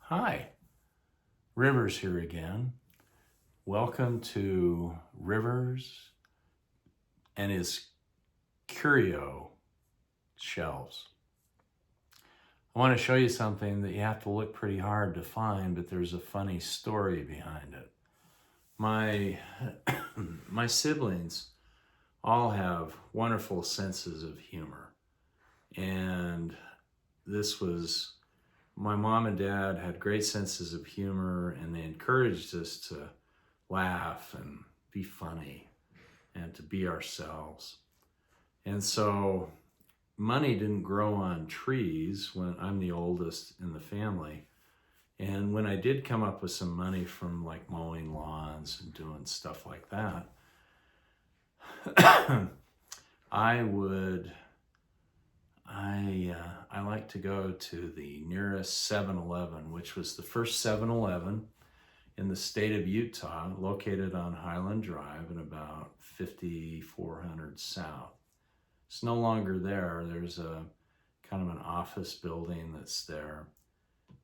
Hi, Rivers here again. Welcome to Rivers and his Curio shelves. I want to show you something that you have to look pretty hard to find, but there's a funny story behind it. My, my siblings all have wonderful senses of humor, and my mom and dad had great senses of humor, and they encouraged us to laugh and be funny and to be ourselves. And so money didn't grow on trees when I'm the oldest in the family. And when I did come up with some money from like mowing lawns and doing stuff like that, I like to go to the nearest 7-Eleven, which was the first 7-Eleven in the state of Utah, located on Highland Drive in about 5400 South. It's no longer there. There's a kind of an office building that's there.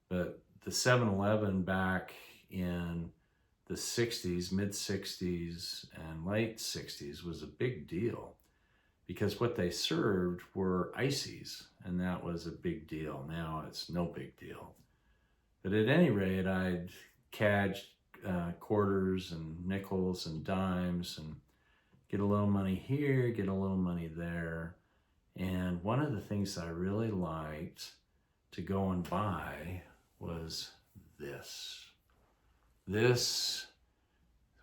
But the 7-Eleven back in the 60s, mid 60s and late 60s was a big deal because what they served were ices, and that was a big deal. Now it's no big deal. But at any rate, I'd cadge quarters and nickels and dimes and get a little money here, get a little money there. And one of the things I really liked to go and buy was this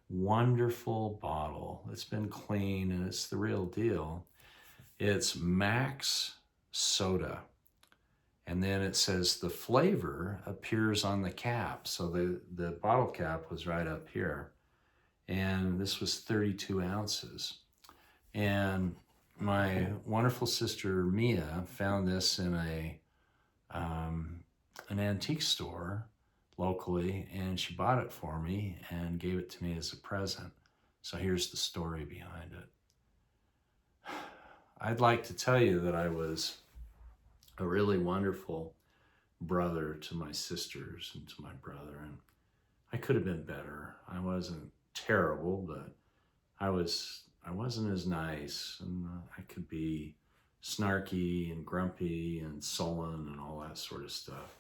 wonderful bottle. It's been clean and it's the real deal. It's Max Soda. And then it says the flavor appears on the cap. So the bottle cap was right up here. And this was 32 ounces. And my wonderful sister Mia found this in an antique store locally, and she bought it for me and gave it to me as a present. So here's the story behind it. I'd like to tell you that I was a really wonderful brother to my sisters and to my brother, and I could have been better. I wasn't terrible, but I wasn't as nice, and I could be snarky and grumpy and sullen and all that sort of stuff.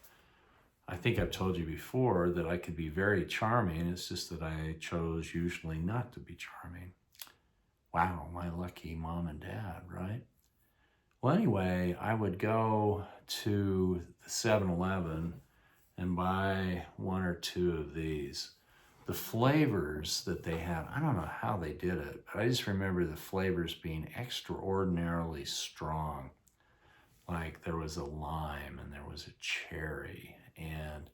I think I've told you before that I could be very charming. It's just that I chose usually not to be charming. Wow, my lucky mom and dad, right? Well, anyway, I would go to the 7-Eleven and buy one or two of these. The flavors that they had, I don't know how they did it, but I just remember the flavors being extraordinarily strong. Like there was a lime and there was a cherry, and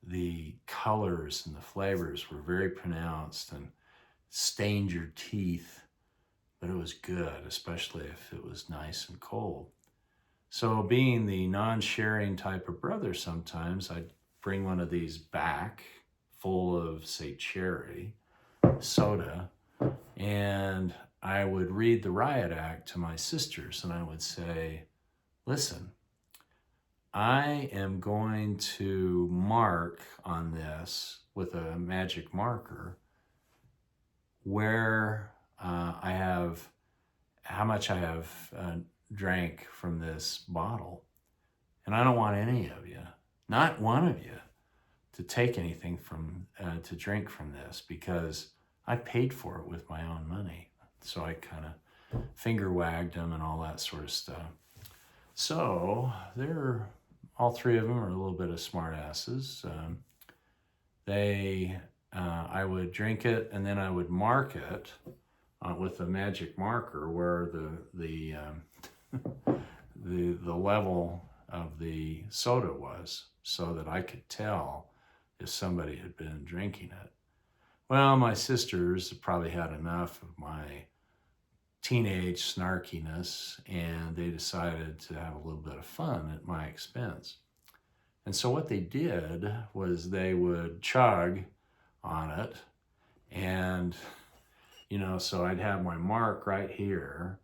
the colors and the flavors were very pronounced and stained your teeth, but it was good, especially if it was nice and cold. So being the non-sharing type of brother, sometimes I'd bring one of these back full of, say, cherry soda, and I would read the riot act to my sisters, and I would say, listen, I am going to mark on this with a magic marker where how much I have drank from this bottle. And I don't want any of you, not one of you, to take anything to drink from this, because I paid for it with my own money. So I kind of finger wagged them and all that sort of stuff. So all three of them are a little bit of smart asses. I would drink it, and then I would mark it with a magic marker where the level of the soda was, so that I could tell if somebody had been drinking it. Well, my sisters probably had enough of my teenage snarkiness, and they decided to have a little bit of fun at my expense. And so what they did was they would chug on it, and so I'd have my mark right here,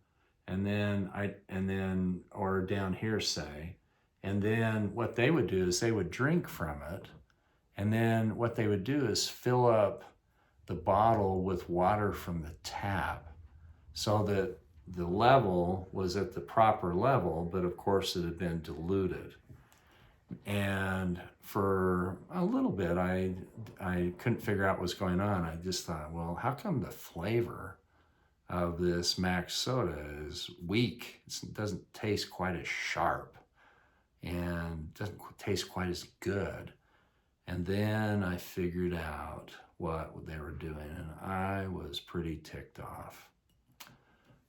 or down here, say, and then what they would do is they would drink from it, And then what they would do is fill up the bottle with water from the tap so that the level was at the proper level, but of course it had been diluted. And for a little bit, I couldn't figure out what's going on. I just thought, well, how come the flavor of this Max soda is weak? It doesn't taste quite as sharp and doesn't taste quite as good. And then I figured out what they were doing, and I was pretty ticked off.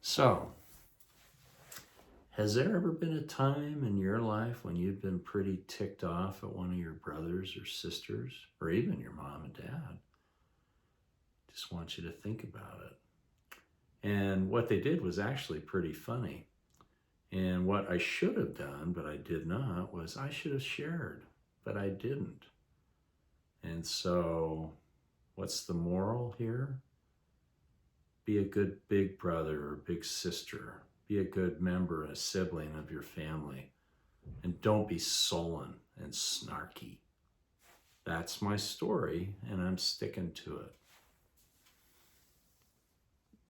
So, has there ever been a time in your life when you've been pretty ticked off at one of your brothers or sisters, or even your mom and dad? Just want you to think about it. And what they did was actually pretty funny. And what I should have done, but I did not, was I should have shared, but I didn't. And so, what's the moral here? Be a good big brother or big sister. Be a good member, a sibling of your family. And don't be sullen and snarky. That's my story, and I'm sticking to it.